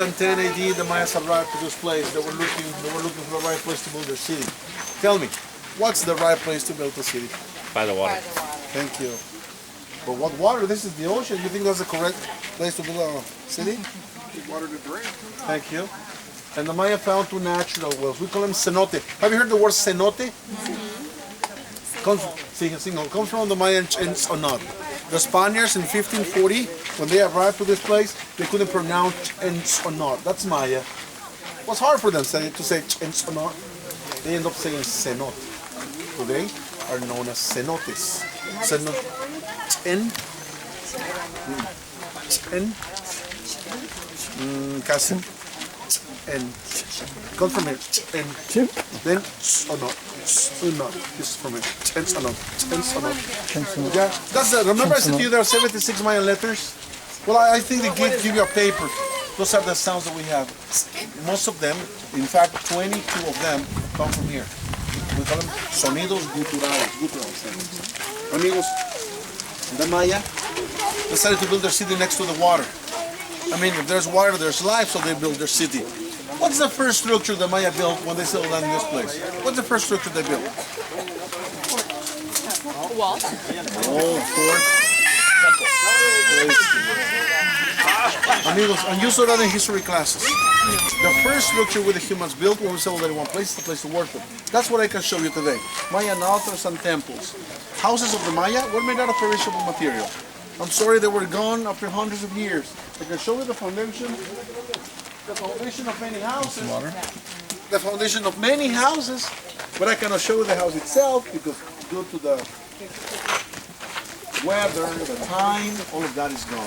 In 10 AD, the Mayas arrived to this place. They were looking for the right place to build their city. Tell me, what's the right place to build a city? By the water. Thank you. But what water? This is the ocean. You think that's the correct place to build a city? Water to drink. Thank you. And the Maya found two natural wells. We call them cenote. Have you heard the word cenote? Comes from the Mayan ensonar. The Spaniards in 1540, when they arrived to this place, they couldn't pronounce ensonar. That's Maya. It was hard for them to say ensonar. They end up saying cenote. Today are known as cenotes. Casi. Comes from it. Then not. This is from it. Yeah, that's the, remember I said to you there are 76 Mayan letters? Well, I think they give you a paper. Those are the sounds that we have. Most of them, in fact, 22 of them come from here. We call them sonidos guturales. Amigos, the Maya decided to build their city next to the water. I mean, if there's water, there's life, so they build their city. What's the first structure the Maya built when they settled down in this place? What's the first structure they built? Wall. Oh, fort. Amigos, and you saw that in history classes. The first structure with the humans built when we settled in one place is the place to worship. That's what I can show you today. Mayan altars and temples. Houses of the Maya were made out of perishable material. I'm sorry they were gone after hundreds of years. I can show you the foundation of many houses. The foundation of many houses, but I cannot show you the house itself because due to the weather, the time, all of that is gone.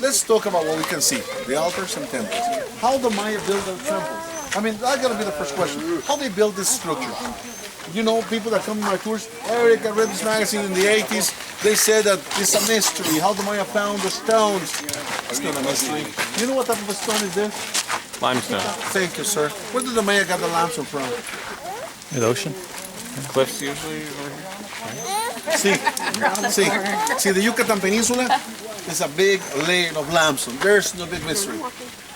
Let's talk about what we can see, the altars and temples. How the Maya built their temples. I mean, that's gotta be the first question. How they built this structure. You know, people that come to my tours, Eric, I read this magazine in the 80s, they said that it's a mystery, how the Maya found the stones. It's not a mystery. You know what type of a stone is this? Limestone. Thank you, sir. Where did the Maya get the limestone from? The ocean. Cliffs usually. See, the Yucatan Peninsula is a big layer of limestone. There's no big mystery.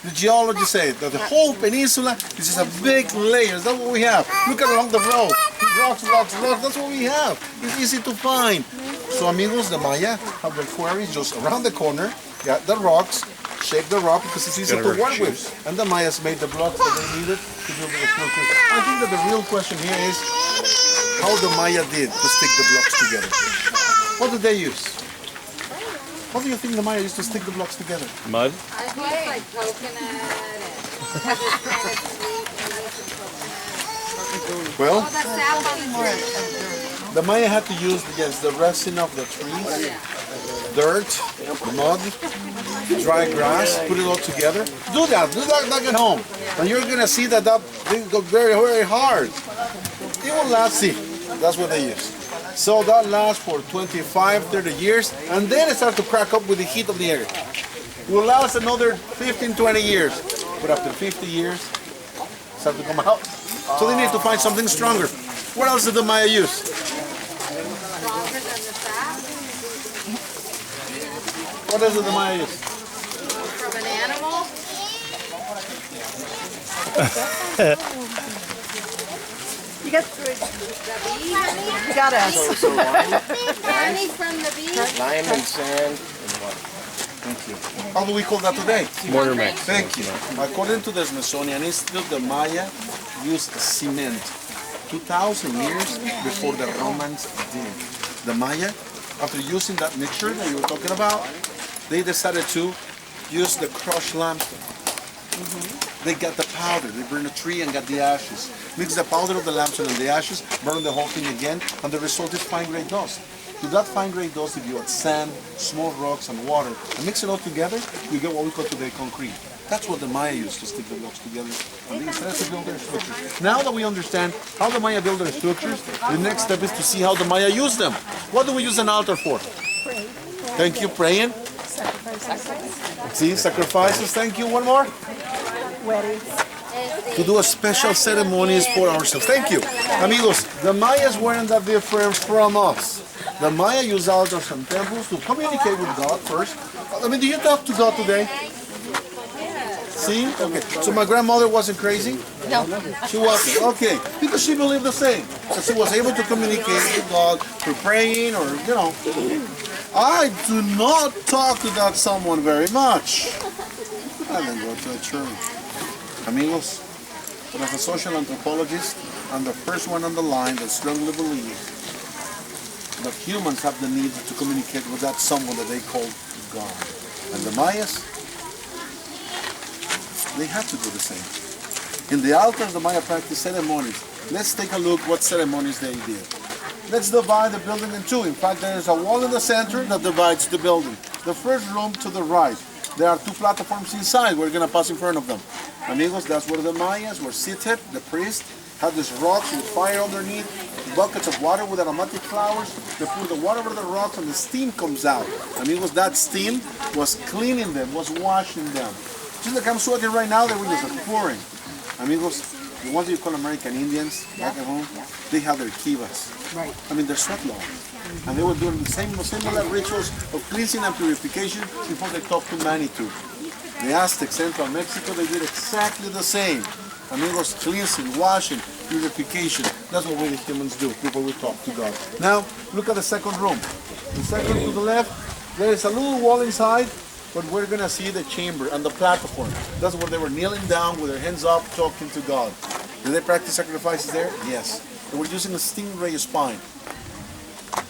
The geologists say that the whole peninsula is just a big layer. That's what we have. Look at along the road. Rocks. That's what we have. It's easy to find. So, amigos, the Maya have their quarries just around the corner. Got the rocks. Shake the rock because it's easy to work with. And the Mayas made the blocks that they needed to build the structures. I think that the real question here is how the Maya did to stick the blocks together. What did they use? What do you think the Maya used to stick the blocks together? Mud. I think like coconut and Well, the sap on the tree. the Maya had to use the resin of the trees, dirt, mud, dry grass, put it all together. Do that back at home. And you're gonna see that thing got very, very hard. It will last, see, that's what they use. So that lasts for 25, 30 years, and then it starts to crack up with the heat of the air. It will last another 15, 20 years. But after 50 years, it starts to come out. So they need to find something stronger. What else did the Maya use? Stronger than the sap What else did the Maya use? from an animal. You got The bee, honey? you got us. Honey from the bee. Lime and sand and water. Thank you. How do we call that today? Mortar mix. Thank you. According to the Smithsonian Institute, the Maya used cement 2,000 years before the Romans did. The Maya, after using that mixture that you were talking about, they decided to use the crushed limestone. They got the powder, they burned a tree and got the ashes. Mix the powder of the limestone and the ashes, burn the whole thing again, and the result is fine-grained dust. To that fine-grained dust, if you add sand, small rocks, and water, and mix it all together, you get what we call today concrete. That's what the Maya used to stick the blocks together, and they started to build their structures. Now that we understand how the Maya built their structures, the next step is to see how the Maya used them. What do we use an altar for? Thank you, praying. See, sacrifices, thank you. One more? Weddings. To do a special ceremonies for ourselves. Thank you. Amigos, the Mayas weren't that different from us. The Maya use altars and temples to communicate with God first. I mean, do you talk to God today? See? Okay. So my grandmother wasn't crazy? No. She wasn't. Okay. Because she believed the same. That she was able to communicate with God through praying or, you know. I do not talk to that someone very much. I didn't go to a church. Amigos, but as a social anthropologist, I'm the first one on the line that strongly believes that humans have the need to communicate with that someone that they call God. And the Mayas, they have to do the same. In the altars, the Maya practice ceremonies. Let's take a look what ceremonies they did. Let's divide the building in two. In fact, there is a wall in the center that divides the building. The first room to the right. There are two platforms inside. We're going to pass in front of them. Amigos, that's where the Mayas were seated. The priest had these rocks with fire underneath, buckets of water with aromatic flowers. They put the water over the rocks and the steam comes out. Amigos, that steam was cleaning them, was washing them. Just like I'm sweating right now, they were just pouring. Amigos, the ones that you call American Indians back at home, they have their kivas. Right. I mean, their sweat laws. And they were doing the similar rituals of cleansing and purification before they talked to Manitou. The Aztecs, Central Mexico, they did exactly the same. Amigos, cleansing, washing, purification. That's what we the humans do before we talk to God. Now, look at the second room. The second to the left, there is a little wall inside, but we're going to see the chamber and the platform. That's where they were kneeling down with their hands up, talking to God. Did they practice sacrifices there? Yes. They were using a stingray spine,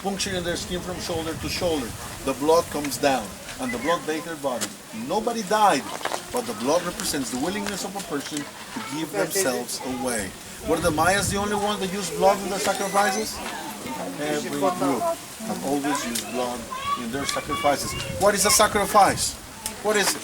puncturing their skin from shoulder to shoulder. The blood comes down, and the blood bathed their body. Nobody died, but the blood represents the willingness of a person to give themselves away. Were the Mayas the only ones that used blood in their sacrifices? Every group have always used blood in their sacrifices. What is a sacrifice? What is it?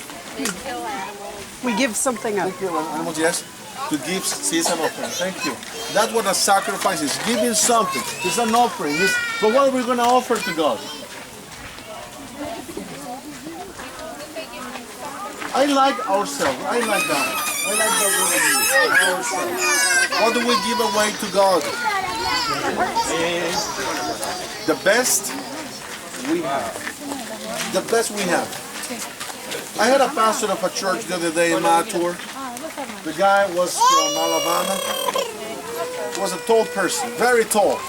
We give something up. They kill animals, yes. To give seeds and offering. Thank you. That's what a sacrifice is. Giving something. It's an offering. But what are we going to offer to God? I like ourselves. I like that. I like that word. Ourselves. What do we give away to God? The best we have. The best we have. I had a pastor of a church the other day in my tour. The guy was from Alabama. Was a tall person, very tall.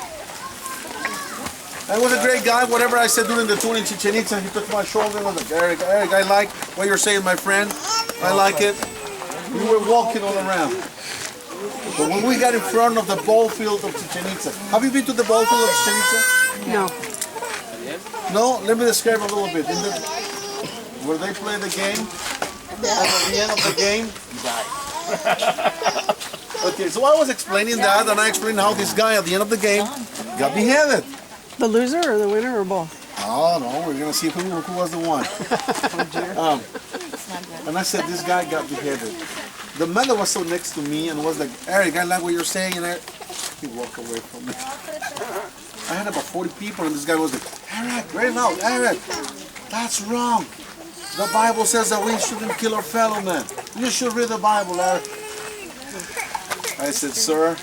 And was a great guy. Whatever I said during the tour in Chichen Itza, he took my shoulder and was like, Eric, I like what you're saying, my friend. I like it. We were walking all around. But when we got in front of the ball field of Chichen Itza, have you been to the ball field of Chichen Itza? No. No? Let me describe a little bit. Where they play the game, and at the end of the game, you die. Okay, so I was explaining that, and I explained how this guy at the end of the game got beheaded. The loser or the winner or both? Oh no, we're gonna see who was the one. And I said this guy got beheaded. The man that was so next to me and was like, Eric, I like what you're saying, and he walked away from me. I had about 40 people, and this guy was like, Eric, very loud, Eric, that's wrong. The Bible says that we shouldn't kill our fellow man. You should read the Bible, Eric. I said, sir,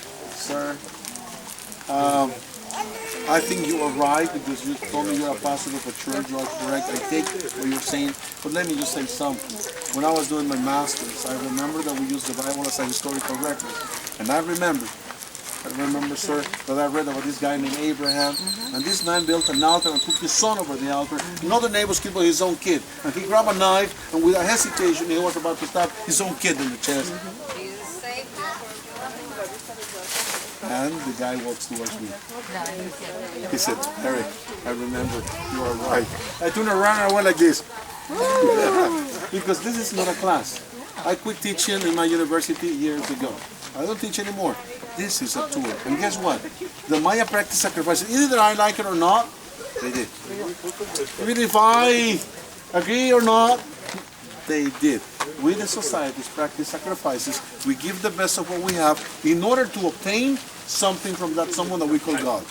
I think you are right because you told me you're a pastor of a church. You are correct. I take what you're saying. But let me just say something. When I was doing my master's, I remember that we used the Bible as a historical record. And I remember, sir, that I read about this guy named Abraham. And this man built an altar and put his son over the altar. Another neighbor's kid was his own kid. And he grabbed a knife, and without hesitation, he was about to stab his own kid in the chest. And the guy walks towards me. He said, Eric, I remember, you are right. I turned around and I went like this. Because this is not a class. I quit teaching in my university years ago. I don't teach anymore. This is a tour. And guess what? The Maya practice sacrifices. Either I like it or not, they did. Even if I agree or not, they did. We, the societies, practice sacrifices. We give the best of what we have in order to obtain something from that someone that we call God.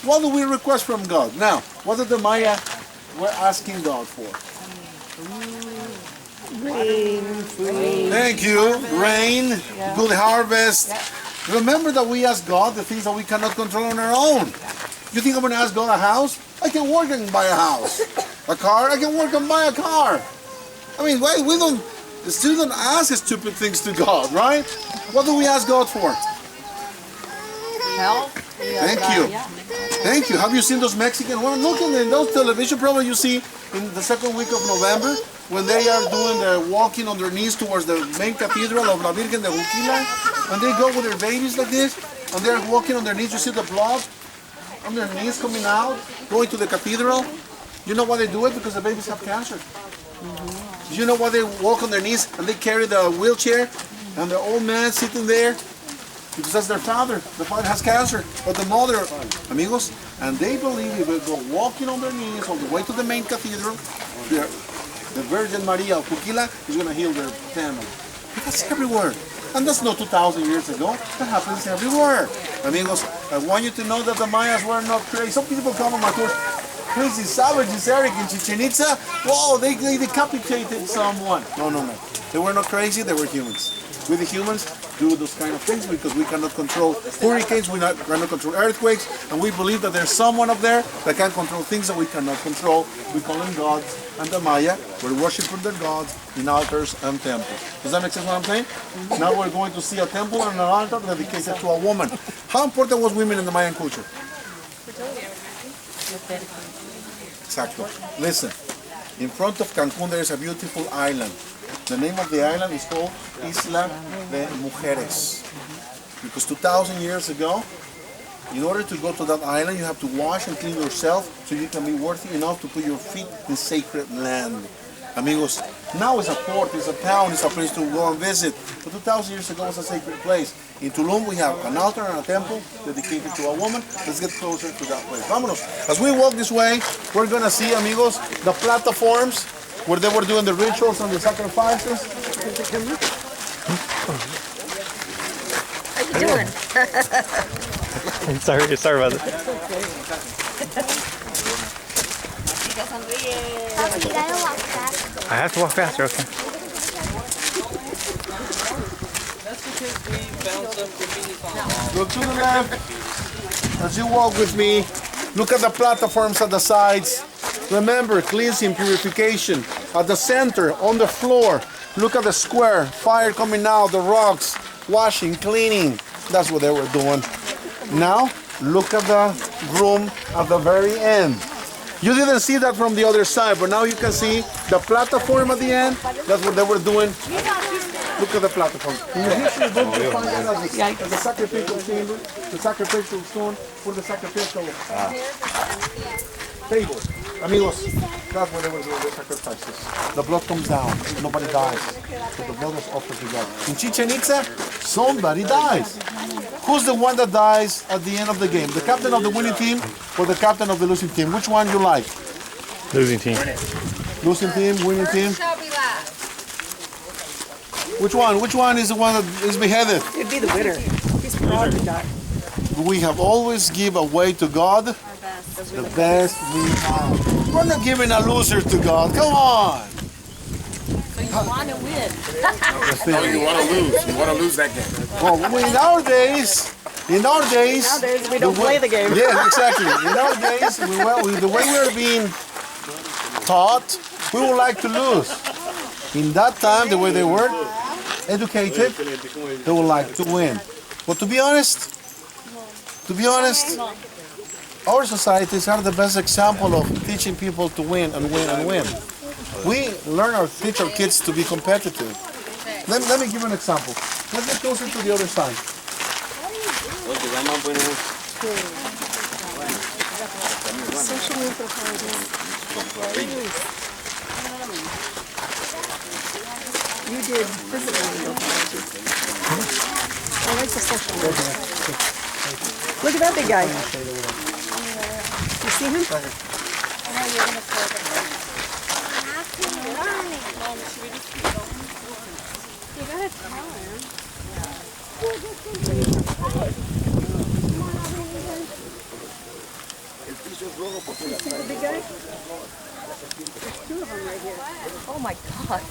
What do we request from God? Now, what did the Maya were asking God for? Rain. Thank you. Rain, good harvest. Remember that we ask God the things that we cannot control on our own. You think I'm going to ask God a house? I can work and buy a house. A car? I can work and buy a car. I mean, why we don't... still don't ask stupid things to God, right? What do we ask God for? Help. Thank you. Thank you. Have you seen those Mexican women? Look in those television programs you see in the second week of November when they are doing their walking on their knees towards the main cathedral of La Virgen de Juquila, and they go with their babies like this, and they're walking on their knees. You see the blood on their knees coming out, going to the cathedral. You know why they do it? Because the babies have cancer. You know why they walk on their knees and they carry the wheelchair and the old man sitting there? Because that's their father. The father has cancer, but the mother, amigos, and they believe if they go walking on their knees all the way to the main cathedral, the Virgin Maria of Juquila is going to heal their family. That's everywhere. And that's not 2,000 years ago. That happens everywhere. Amigos, I want you to know that the Mayas were not crazy. Some people come on my tour, crazy savages, Eric, in Chichen Itza. Whoa, they decapitated someone. No. They were not crazy, they were humans. We the humans do those kind of things because we cannot control hurricanes, we cannot control earthquakes, and we believe that there's someone up there that can control things that we cannot control. We call them gods, and the Maya were worshiping their gods in altars and temples. Does that make sense what I'm saying? Now we're going to see a temple and an altar dedicated to a woman. How important was women in the Mayan culture? Exactly. Listen, in front of Cancun there is a beautiful island. The name of the island is called Isla de Mujeres. Because 2,000 years ago, in order to go to that island, you have to wash and clean yourself so you can be worthy enough to put your feet in sacred land. Amigos, now it's a port, it's a town, it's a place to go and visit. But 2,000 years ago, it was a sacred place. In Tulum, we have an altar and a temple dedicated to a woman. Let's get closer to that place. Vámonos. As we walk this way, we're going to see, amigos, the platforms where they were doing the rituals and the sacrifices. How you doing? Sorry about that. I have to walk faster, okay. Look to the left. As you walk with me, look at the platforms at the sides. Remember, cleansing, purification. At the center, on the floor, look at the square, fire coming out, the rocks, washing, cleaning. That's what they were doing. Now, look at the room at the very end. You didn't see that from the other side, but now you can see the platform at the end. That's what they were doing. Look at the platform. In the history book, you find that as the sacrificial chamber, the sacrificial stone, for the sacrificial table. Amigos, that's what they were doing, the sacrifices. The blood comes down, nobody dies. So the blood was offered to God. In Chichen Itza, somebody dies. Who's the one that dies at the end of the game? The captain of the winning team or the captain of the losing team? Which one you like? Losing team. Losing team, winning team? Shall be last. Which one? Which one is the one that is beheaded? It'd be the winner. He's proud to die. We have always give away to God the best we have. We're not giving a loser to God. Come on. So you want to win. No, you want to lose. You want to lose that game. Well, in our days, Nowadays, we don't play the game. Yeah, exactly. In our days, the way we are being taught, we would like to lose. In that time, the way they were educated, they would like to win. But to be honest, our societies are the best example of teaching people to win and win and win. We teach our kids to be competitive. Let me give you an example. Let's get closer to the other side. You did physical anthropology. I like the social media. Look at that big guy. You see him? See the big guy? There's two of them right here. Oh my God.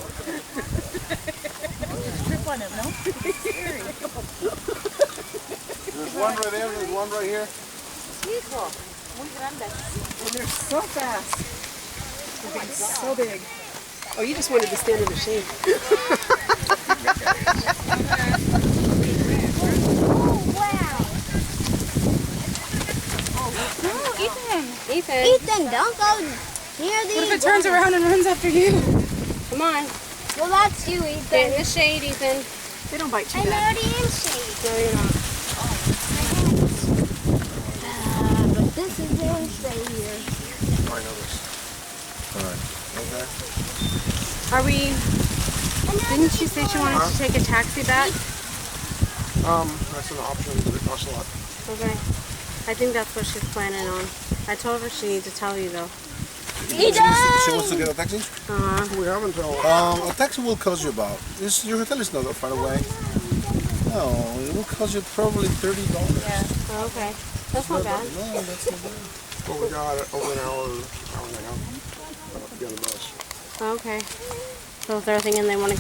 Trip on him, no? It's scary. There's one right there, there's one right here. Hijo, muy grande. And they're so fast. They're being so big. Oh, you just wanted to stand in the shade. Ethan, don't go near the. What if it turns around and runs after you? Come on. Well, that's you, Ethan. Get in the shade, Ethan. They don't bite too I'm bad. already in shade. No, you're not. But this is in shade here. I know this. Alright. Okay. Are we... Didn't she say she wanted to take a taxi back? That's an option, but it costs a lot. Okay. I think that's what she's planning on. I told her she needs to tell you though. She wants to get a taxi? We haven't told. A taxi will cost you about. Your hotel is not that far away. No, it will cost you probably $30. Oh, okay. That's not bad. No, that's not bad. Well, we got over an hour and a half. Be on the bus. Okay. So if they're thinking they want to